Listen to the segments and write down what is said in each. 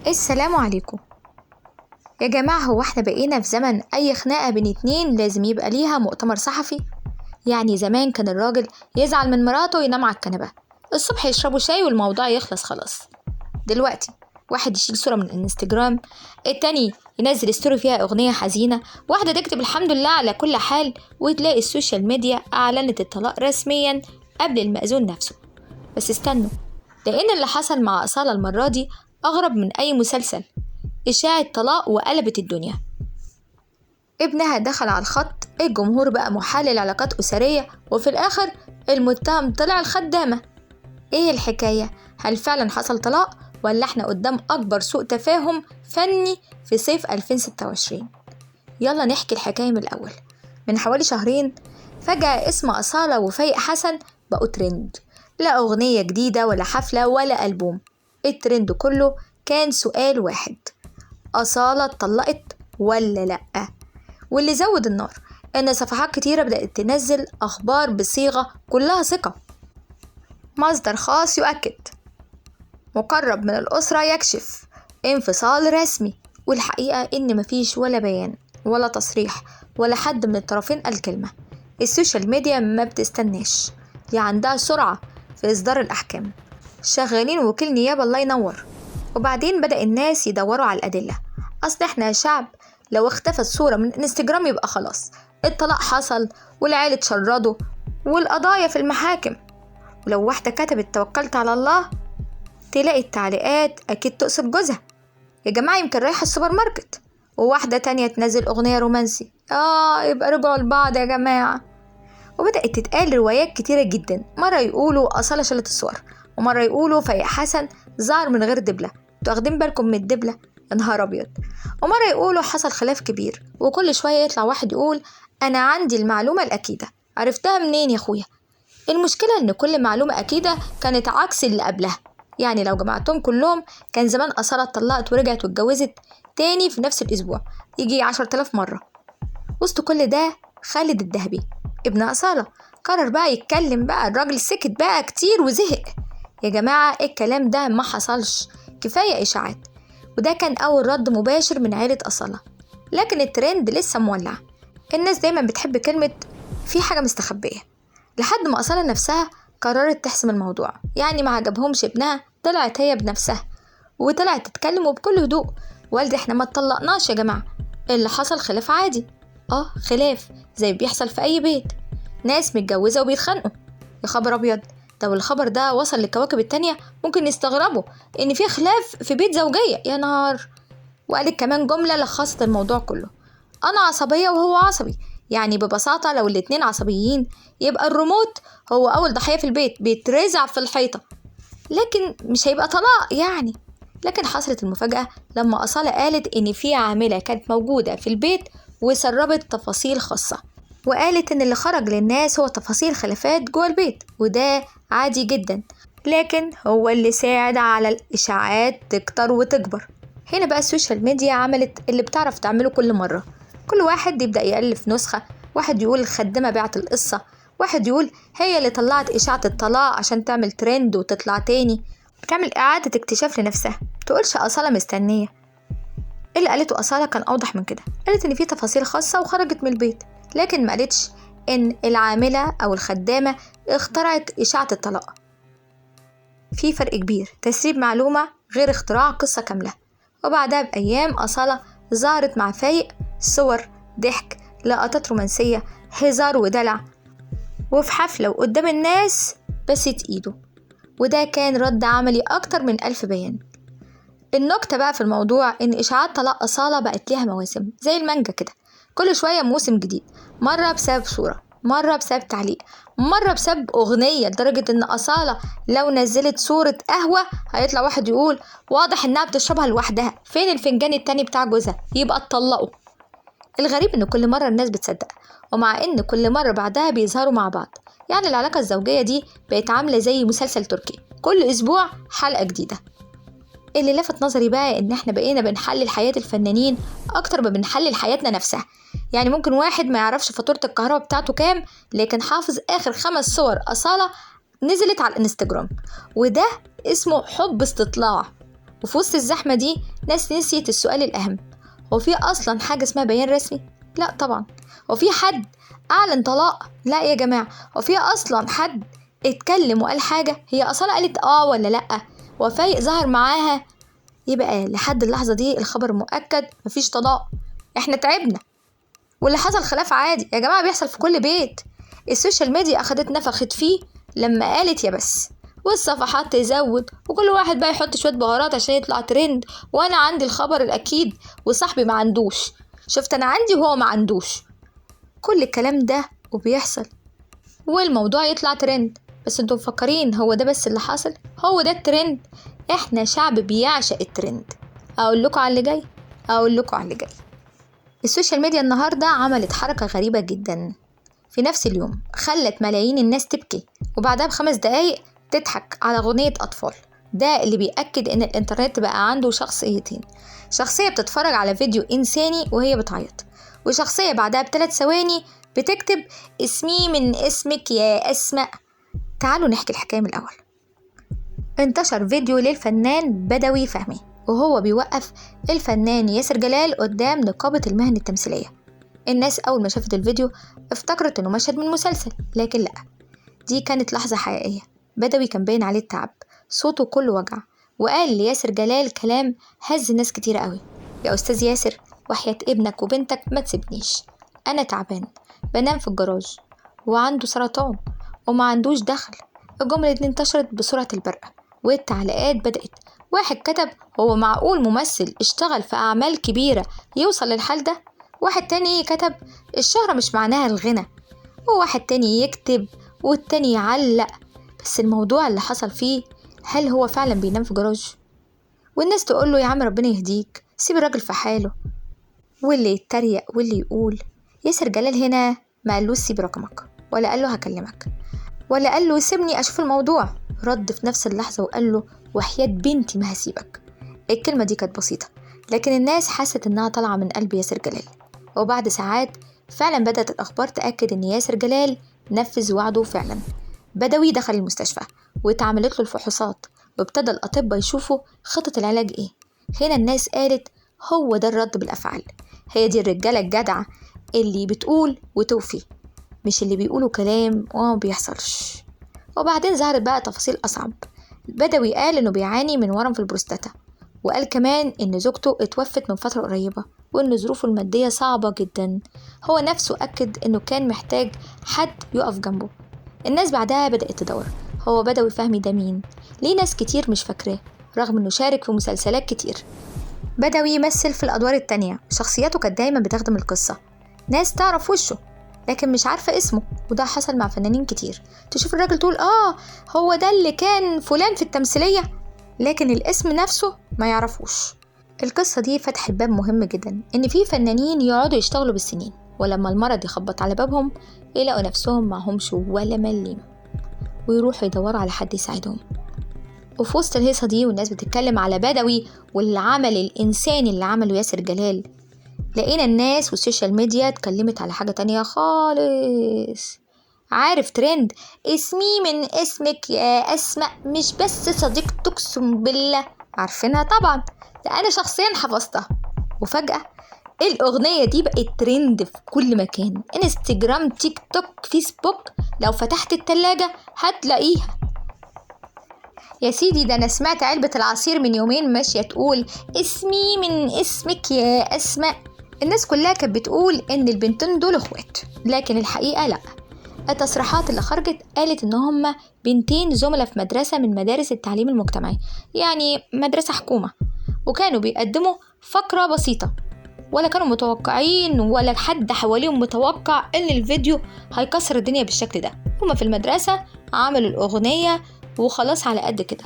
السلام عليكم يا جماعة. هو احنا بقينا في زمن أي خناقة بين اتنين لازم يبقى ليها مؤتمر صحفي؟ يعني زمان كان الراجل يزعل من مراته وينام على الكنبة، الصبح يشربوا شاي والموضوع يخلص خلاص. دلوقتي واحد يشيل صورة من الانستجرام، التاني ينزل ستوري فيها أغنية حزينة، واحدة تكتب الحمد لله على كل حال، وتلاقي السوشيال ميديا أعلنت الطلاق رسميا قبل المأذون نفسه. بس استنوا، لأن اللي حصل مع أصالة المرة دي أغرب من أي مسلسل. إشاعة طلاق وقلبت الدنيا. ابنها دخل على الخط، الجمهور بقى محلل علاقات أسرية، وفي الآخر المتهم طلع الخدامة. إيه الحكاية؟ هل فعلا حصل طلاق ولا احنا قدام أكبر سوء تفاهم فني في صيف 2026؟ يلا نحكي الحكاية من الأول. من حوالي شهرين فجأة اسم أصالة وفايق حسن بقوا ترند، لا أغنية جديدة ولا حفلة ولا ألبوم. الترند كله كان سؤال واحد: أصالة اتطلقت ولا لأ؟ واللي زود النار إن صفحات كتيرة بدأت تنزل أخبار بصيغة كلها ثقة. مصدر خاص يؤكد، مقرب من الأسرة يكشف، انفصال رسمي. والحقيقة إن مفيش ولا بيان ولا تصريح ولا حد من الطرفين قال كلمة. السوشيال ميديا ما بتستناش، دي عندها سرعة في إصدار الأحكام، شغالين وكيل نيابة الله ينور. وبعدين بدأ الناس يدوروا على الأدلة. أصل احنا يا شعب لو اختفت صورة من انستجرام يبقى خلاص الطلاق حصل والعيال اتشردوا والقضايا في المحاكم. ولو واحدة كتبت توكلت على الله، تلاقي التعليقات أكيد تقصد جوزها، يا جماعة يمكن رايحة السوبر ماركت. وواحدة تانية تنزل أغنية رومانسي، يبقى رجعوا لبعض يا جماعة. وبدأت تتقال روايات كتيرة جدا، مرة يقولوا أصالة شالت الصور، ومرة يقولوا فايق حسن ظهر من غير دبلة. انتوا واخدين بالكم من الدبلة؟ يا نهار أبيض. ومرة يقولوا حصل خلاف كبير، وكل شوية يطلع واحد يقول أنا عندي المعلومة الأكيدة. عرفتها منين يا أخويا؟ المشكلة إن كل معلومة أكيدة كانت عكس اللي قبلها. يعني لو جمعتهم كلهم كان زمان أصالة اتطلقت ورجعت واتجوزت تاني في نفس الأسبوع يجي 10,000 مرة. وسط كل ده خالد الذهبي ابن أصالة قرر بقى يتكلم. بقى الراجل سكت بقى كتير وزهق. يا جماعة الكلام ده ما حصلش، كفاية إشاعات. وده كان أول رد مباشر من عيلة أصالة. لكن الترند لسه مولع، الناس دايما بتحب كلمة في حاجة مستخبية، لحد ما أصالة نفسها قررت تحسم الموضوع. يعني ما عجبهمش ابنها، طلعت هي بنفسها وطلعت تتكلم وبكل هدوء: والدي احنا ما اتطلقناش يا جماعة، اللي حصل خلاف عادي. خلاف زي بيحصل في أي بيت، ناس متجوزة وبيتخانقوا. يا خبر أبيض، ده والخبر ده وصل للكواكب التانية ممكن يستغربوا إن في خلاف في بيت زوجية. يا نهار. وقالت كمان جملة لخصت الموضوع كله: أنا عصبية وهو عصبي. يعني ببساطة لو الاتنين عصبيين يبقى الريموت هو أول ضحية في البيت، بيترزع في الحيطة، لكن مش هيبقى طلاق يعني. لكن حصلت المفاجأة لما أصالة قالت إن في عاملة كانت موجودة في البيت وسربت تفاصيل خاصة، وقالت إن اللي خرج للناس هو تفاصيل خلافات جوه البيت، وده عادي جدا. لكن هو اللي ساعد على الإشاعات تكتر وتكبر. هنا بقى السوشيال ميديا عملت اللي بتعرف تعمله كل مرة، كل واحد يبدأ يألف نسخة. واحد يقول الخدامة بعت القصة، واحد يقول هي اللي طلعت إشاعة الطلاق عشان تعمل ترند وتطلع تاني، بتعمل إعادة اكتشاف لنفسها. تقولش أصالة مستنية. اللي قالته أصالة كان أوضح من كده، قالت إن في تفاصيل خاصة وخرجت من البيت، لكن ما قالتش إن العاملة أو الخدامة اخترعت إشاعة الطلاق. في فرق كبير، تسريب معلومة غير اختراع قصة كاملة. وبعدها بأيام أصالة ظهرت مع فايق صور ضحك، لقطات رومانسية، هزار ودلع، وفي حفلة وقدام الناس بست إيده. وده كان رد عملي أكتر من 1000 بيان. النكتة بقى في الموضوع إن إشاعات طلاق أصالة بقت ليها مواسم زي المانجا كده، كل شوية موسم جديد، مرة بسبب صورة، مرة بسبب تعليق، مرة بسبب أغنية، لدرجة إن أصالة لو نزلت صورة قهوة هيطلع واحد يقول واضح إنها بتشربها لوحدها، فين الفنجان التاني بتاع جوزها، يبقى اتطلقوا. الغريب إن كل مرة الناس بتصدق، ومع إن كل مرة بعدها بيظهروا مع بعض. يعني العلاقة الزوجية دي بقت عاملة زي مسلسل تركي، كل أسبوع حلقة جديدة. اللي لفت نظري بقى إن إحنا بقينا بنحلل حياة الفنانين أكتر ما بنحلل حياتنا نفسها. يعني ممكن واحد ما يعرفش فاتورة الكهرباء بتاعته كام، لكن حافظ آخر 5 صور أصالة نزلت على الانستجرام، وده اسمه حب استطلاع. وفي وسط الزحمة دي ناس نسيت السؤال الأهم، هو في أصلا حاجة اسمها بيان رسمي؟ لا طبعا. هو في حد أعلن طلاق؟ لا يا جماعة. هو في أصلا حد اتكلم وقال حاجة؟ هي أصلا قالت ولا لأ؟ وفايق ظهر معاها؟ يبقى لحد اللحظة دي الخبر مؤكد، مفيش طلاق. احنا تعبنا، واللي حصل خلاف عادي يا جماعة، بيحصل في كل بيت. السوشيال ميديا أخدت نفخت فيه لما قالت يا بس، والصفحات تزود، وكل واحد بقى يحط شوية بهارات عشان يطلع ترند، وأنا عندي الخبر الأكيد وصاحبي ما عندوش، شفت أنا عندي وهو ما عندوش. كل الكلام ده وبيحصل والموضوع يطلع ترند. بس انتم مفكرين هو ده بس اللي حاصل؟ هو ده الترند؟ احنا شعب بيعشق الترند. اقول لكم على اللي جاي. السوشيال ميديا النهاردة عملت حركة غريبة جدا، في نفس اليوم خلت ملايين الناس تبكي، وبعدها ب5 دقايق تضحك على أغنية أطفال. ده اللي بيأكد إن الإنترنت بقى عنده شخصيتين، شخصية بتتفرج على فيديو إنساني وهي بتعيط، وشخصية بعدها ب3 ثواني بتكتب اسمي من اسمك يا أسماء. تعالوا نحكي الحكاية من الأول. انتشر فيديو للفنان بدوي فهمي وهو بيوقف الفنان ياسر جلال قدام نقابة المهن التمثيلية. الناس أول ما شافت الفيديو افتكرت إنه مشهد من مسلسل، لكن لأ، دي كانت لحظة حقيقية. بدوي كان باين عليه التعب، صوته كله وجع، وقال لياسر جلال كلام هز ناس كتير قوي. يا أستاذ ياسر، وحياة ابنك وبنتك ما تسيبنيش، أنا تعبان، بنام في الجراج، وعنده سرطان وما عندوش دخل. الجملة دي انتشرت بسرعة البرق، والتعليقات بدأت. واحد كتب هو معقول ممثل اشتغل في أعمال كبيرة يوصل للحال ده؟ واحد تاني كتب الشهرة مش معناها الغنى، وواحد تاني يكتب والتاني يعلق. بس الموضوع اللي حصل فيه، هل هو فعلا بينام في جراج؟ والناس تقول له يا عم ربنا يهديك، سيب الراجل في حاله. واللي يتريق واللي يقول. ياسر جلال هنا ما قالوش سيب رقمك، ولا قال له هكلمك، ولا قال له سيبني أشوف الموضوع. رد في نفس اللحظة وقال له وحياة بنتي ما هسيبك. الكلمة دي كانت بسيطة، لكن الناس حست إنها طالعة من قلب ياسر جلال. وبعد ساعات فعلا بدأت الأخبار تأكد إن ياسر جلال نفذ وعده فعلا. بدوي دخل المستشفى واتعملت له الفحوصات، وابتدى الأطباء يشوفوا خطة العلاج إيه. هنا الناس قالت هو ده الرد بالأفعال، هي دي الرجالة الجدعة اللي بتقول وتوفي، مش اللي بيقولوا كلام وما بيحصلش. وبعدين ظهرت بقى تفاصيل أصعب. بدوي قال إنه بيعاني من ورم في البروستاتا، وقال كمان إن زوجته اتوفت من فترة قريبة، وإن ظروفه المادية صعبة جدا. هو نفسه أكد إنه كان محتاج حد يقف جنبه. الناس بعدها بدأت تدور، هو بدوي فهمي ده مين؟ ليه ناس كتير مش فاكراه رغم إنه شارك في مسلسلات كتير؟ بدوي يمثل في الأدوار التانية، شخصياته كانت دايما بتخدم القصة، ناس تعرف وشه لكن مش عارفة اسمه. وده حصل مع فنانين كتير، تشوف الراجل تقول هو ده اللي كان فلان في التمثيلية، لكن الاسم نفسه ما يعرفوش. القصة دي فتحت باب مهم جدا، إن في فنانين يقعدوا يشتغلوا بالسنين، ولما المرض يخبط على بابهم يلاقوا نفسهم معهمش ولا مليم، ويروحوا يدوروا على حد يساعدهم. وفي وسط الهيصة دي والناس بتتكلم على بدوي والعمل الإنساني اللي عمله ياسر جلال، لقينا الناس والسوشيال ميديا اتكلمت على حاجة تانية خالص. عارف ترند اسمي من اسمك يا أسماء، مش بس صديقتك اقسم بالله، عارفينها طبعا، ده أنا شخصيا حفظتها. وفجأة الأغنية دي بقت ترند في كل مكان، انستجرام، تيك توك، فيسبوك، لو فتحت التلاجة هتلاقيها. يا سيدي ده أنا سمعت علبة العصير من يومين ماشية تقول اسمي من اسمك يا أسماء. الناس كلها كانت بتقول إن البنتين دول اخوات، لكن الحقيقة لأ. التصريحات اللي خرجت قالت إن هما بنتين زملاء في مدرسة من مدارس التعليم المجتمعي، يعني مدرسة حكومة، وكانوا بيقدموا فقرة بسيطة، ولا كانوا متوقعين ولا حد حواليهم متوقع إن الفيديو هيكسر الدنيا بالشكل ده. هما في المدرسة عملوا الأغنية وخلاص على قد كده.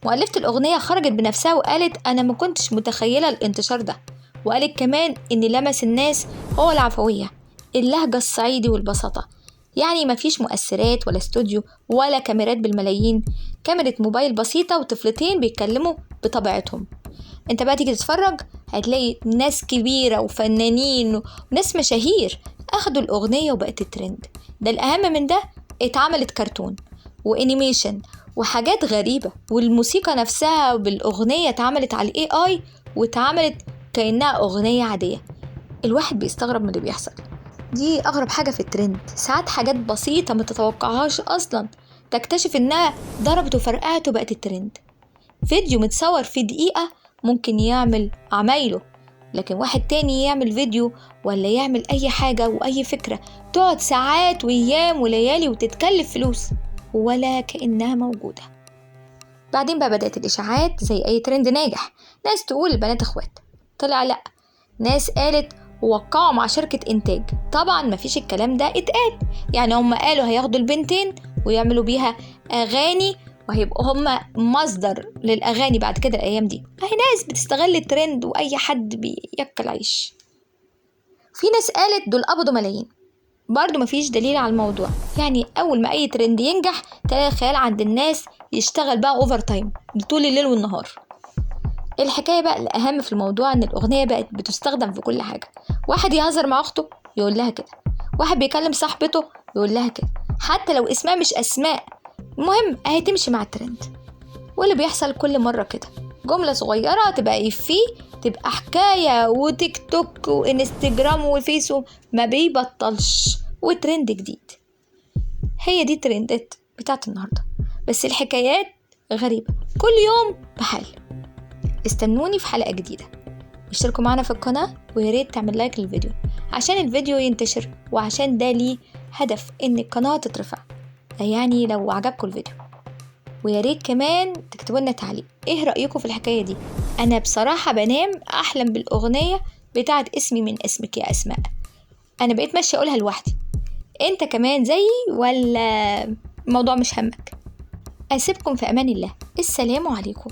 مؤلفة الأغنية خرجت بنفسها وقالت أنا ما كنتش متخيلة الانتشار ده، وقالت كمان إن لمس الناس هو العفوية، اللهجة الصعيدي والبساطة، يعني مفيش مؤثرات ولا استوديو ولا كاميرات بالملايين، كاميرا موبايل بسيطة وطفلتين بيتكلموا بطبيعتهم. انت بقى تيجي تتفرج هتلاقي ناس كبيرة وفنانين وناس مشاهير أخدوا الأغنية وبقت الترند. ده الأهم من ده، اتعملت كرتون وانيميشن وحاجات غريبة، والموسيقى نفسها بالأغنية اتعملت على AI واتعملت كأنها أغنية عادية. الواحد بيستغرب من اللي بيحصل. دي أغرب حاجة في الترند، ساعات حاجات بسيطة ما تتوقعهاش أصلا تكتشف إنها ضربت وفرقعت وبقت الترند. فيديو متصور في دقيقة ممكن يعمل عمايله، لكن واحد تاني يعمل فيديو ولا يعمل أي حاجة وأي فكرة تقعد ساعات وأيام وليالي وتتكلف فلوس ولا كأنها موجودة. بعدين بقى بدأت الإشاعات زي أي ترند ناجح، ناس تقول البنات إخوات، طلع لأ، ناس قالت ووقعوا مع شركة إنتاج. طبعا مفيش الكلام ده اتقال، يعني هم قالوا هياخدوا البنتين ويعملوا بيها أغاني وهيبقوا هم مصدر للأغاني بعد كده الأيام دي. هي ناس بتستغل الترند وأي حد بيأكل عيش. في ناس قالت دول قبضوا ملايين، برضو مفيش دليل على الموضوع. يعني أول ما أي ترند ينجح تلاقي الخيال عند الناس يشتغل بقى أوفر تايم طول الليل والنهار. الحكاية بقى الأهم في الموضوع إن الأغنية بقت بتستخدم في كل حاجة. واحد يهزر مع أخته يقول لها كده، واحد بيكلم صاحبته يقول لها كده، حتى لو اسمها مش أسماء، المهم أهي تمشي مع الترند. واللي بيحصل كل مرة كده، جملة صغيرة تبقى إفيه تبقى حكاية، وتيك توك وإنستجرام وفيسو ما بيبطلش وترند جديد. هي دي الترندات بتاعت النهاردة، بس الحكايات غريبة كل يوم بحال. استنوني في حلقة جديدة، اشتركوا معنا في القناة وياريت تعمل لايك للفيديو عشان الفيديو ينتشر، وعشان ده ليه هدف ان القناة تترفع، يعني لو عجبكم الفيديو. وياريت كمان تكتبوا لنا تعليق ايه رأيكم في الحكاية دي. انا بصراحة بنام احلم بالاغنية بتاعت اسمي من اسمك يا اسماء، انا بقيت ماشية اقولها لوحدي. انت كمان زيي ولا الموضوع مش همك؟ اسيبكم في امان الله، السلام عليكم.